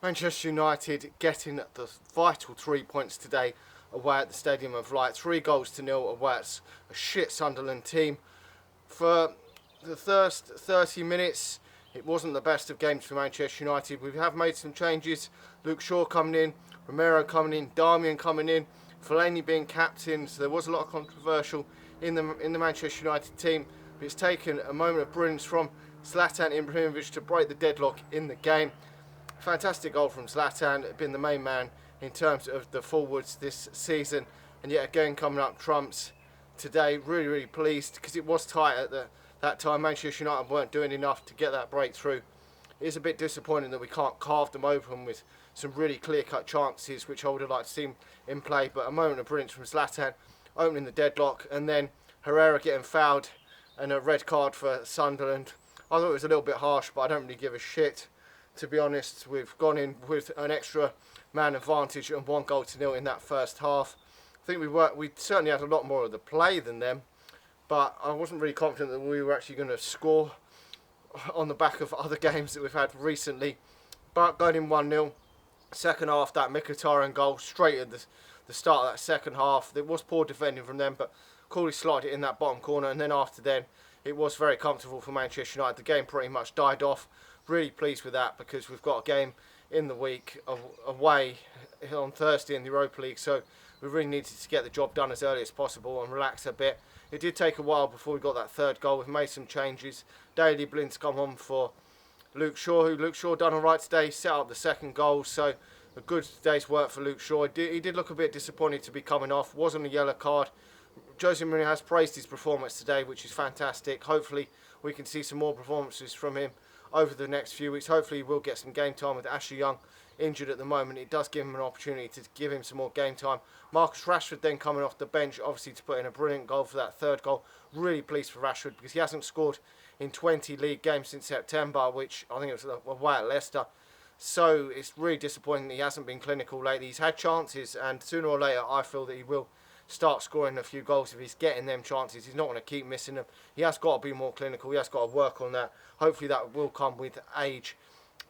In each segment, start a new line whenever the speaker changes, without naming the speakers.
Manchester United getting the vital 3 points today away at the Stadium of Light. 3 goals to 0 away at a shit Sunderland team. For the first 30 minutes, it wasn't the best of games for Manchester United. We have made some changes. Luke Shaw coming in, Romero coming in, Darmian coming in, Fellaini being captain. So there was a lot of controversial in the Manchester United team. But it's taken a moment of brilliance from Zlatan Ibrahimovic to break the deadlock in the game. Fantastic goal from Zlatan, been the main man in terms of the forwards this season, and yet again coming up trumps today. Really pleased because it was tight at that time. Manchester United weren't doing enough to get that breakthrough. It is a bit disappointing that we can't carve them open with some really clear-cut chances, which I would have liked to see in play. But a moment of brilliance from Zlatan, opening the deadlock, and then Herrera getting fouled and a red card for Sunderland. I thought it was a little bit harsh, but I don't really give a shit. To be honest, we've gone in with an extra man advantage and 1 goal to 0 in that first half. I think we certainly had a lot more of the play than them, but I wasn't really confident that we were actually going to score on the back of other games that we've had recently. But going in 1-0, second half, that Mkhitaryan goal straight at the start of that second half. There was poor defending from them, but Cooley slotted it in that bottom corner, and then after then, it was very comfortable for Manchester United. The game pretty much died off. Really pleased with that because we've got a game in the week away on Thursday in the Europa League, so we really needed to get the job done as early as possible and relax a bit. It did take a while before we got that third goal. We've made some changes. Daley Blind's come on for Luke Shaw, who Luke Shaw done alright today, set up the second goal, so a good day's work for Luke Shaw. He did look a bit disappointed to be coming off, wasn't a yellow card. Jose Mourinho has praised his performance today, which is fantastic. Hopefully we can see some more performances from him over the next few weeks. Hopefully we'll get some game time with Ashley Young injured at the moment. It does give him an opportunity to give him some more game time. Marcus Rashford then coming off the bench, obviously to put in a brilliant goal for that third goal. Really pleased for Rashford because he hasn't scored in 20 league games since September, which I think it was away at Leicester. So it's really disappointing that he hasn't been clinical lately. He's had chances, and sooner or later I feel that he will start scoring a few goals if he's getting them chances. He's not going to keep missing them. He has got to be more clinical. He has got to work on that. Hopefully that will come with age.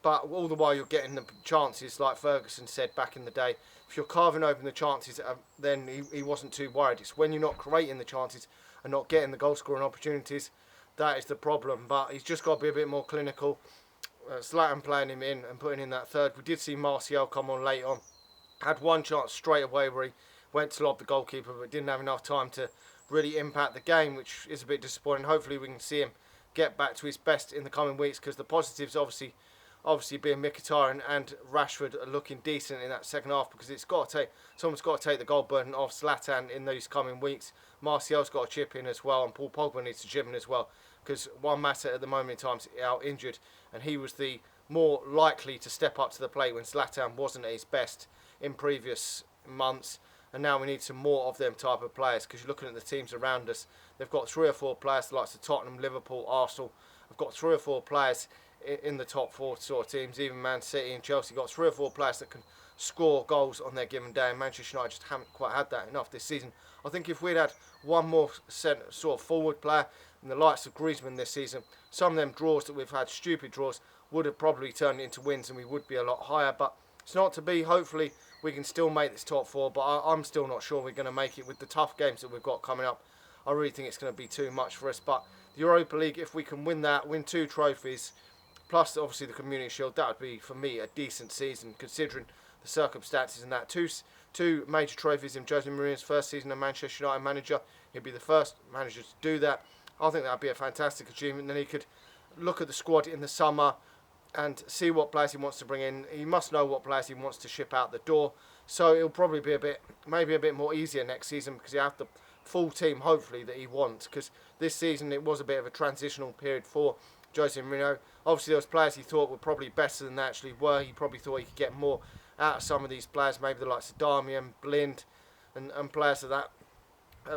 But all the while you're getting the chances, like Ferguson said back in the day, if you're carving open the chances, then he wasn't too worried. It's when you're not creating the chances and not getting the goal scoring opportunities, that is the problem. But he's just got to be a bit more clinical. Zlatan playing him in and putting in that third. We did see Martial come on late on. Had one chance straight away where he went to lob the goalkeeper, but didn't have enough time to really impact the game, which is a bit disappointing. Hopefully we can see him get back to his best in the coming weeks, because the positives obviously being Mkhitaryan and Rashford are looking decent in that second half, because someone's got to take the goal burden off Zlatan in those coming weeks. Martial's got to chip in as well, and Paul Pogba needs to chip in as well, because Juan Mata at the moment in time is out injured, and he was the more likely to step up to the plate when Zlatan wasn't at his best in previous months. And now we need some more of them type of players, because you're looking at the teams around us. They've got 3 or 4 players, the likes of Tottenham, Liverpool, Arsenal. Have got 3 or 4 players in the top 4 sort of teams. Even Man City and Chelsea got 3 or 4 players that can score goals on their given day. And Manchester United just haven't quite had that enough this season. I think if we'd had one more sort of forward player in the likes of Griezmann this season, some of them draws that we've had, stupid draws, would have probably turned into wins and we would be a lot higher. But it's not to be. Hopefully we can still make this top 4, but I'm still not sure we're going to make it with the tough games that we've got coming up. I really think it's going to be too much for us. But the Europa League, if we can win that, win 2 trophies, plus obviously the Community Shield, that would be for me a decent season considering the circumstances and that. Two major trophies in Jose Mourinho's first season as Manchester United manager. He'd be the first manager to do that. I think that would be a fantastic achievement. Then he could look at the squad in the summer and see what players he wants to bring in. He must know what players he wants to ship out the door. So it'll probably be maybe a bit more easier next season, because you have the full team, hopefully, that he wants. Because this season it was a bit of a transitional period for Jose Mourinho. Obviously there was players he thought were probably better than they actually were. He probably thought he could get more out of some of these players, maybe the likes of Darmian, Blind, and players of that.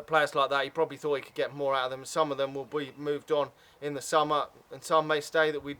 Players like that, he probably thought he could get more out of them. Some of them will be moved on in the summer, and some may stay that we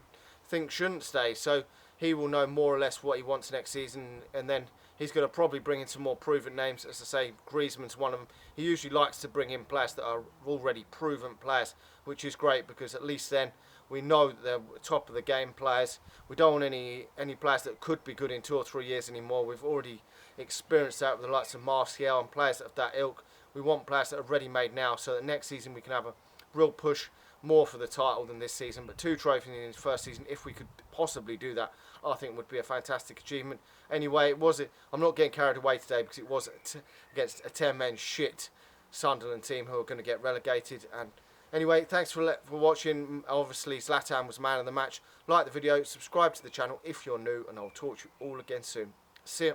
think shouldn't stay. So he will know more or less what he wants next season, and then he's going to probably bring in some more proven names. As I say, Griezmann's one of them. He usually likes to bring in players that are already proven players, which is great, because at least then We know that they're top of the game players. We don't want any players that could be good in 2 or 3 years anymore. We've already experienced that with the likes of Martial and players of that ilk. We want players that are ready-made now, so that next season we can have a real push more for the title than this season. But 2 trophies in his first season, if we could possibly do that, I think would be a fantastic achievement. Anyway, I'm not getting carried away today because it was against a 10-men shit Sunderland team who are going to get relegated. And anyway, thanks for watching. Obviously, Zlatan was man of the match. Like the video, subscribe to the channel if you're new, and I'll talk to you all again soon. See ya.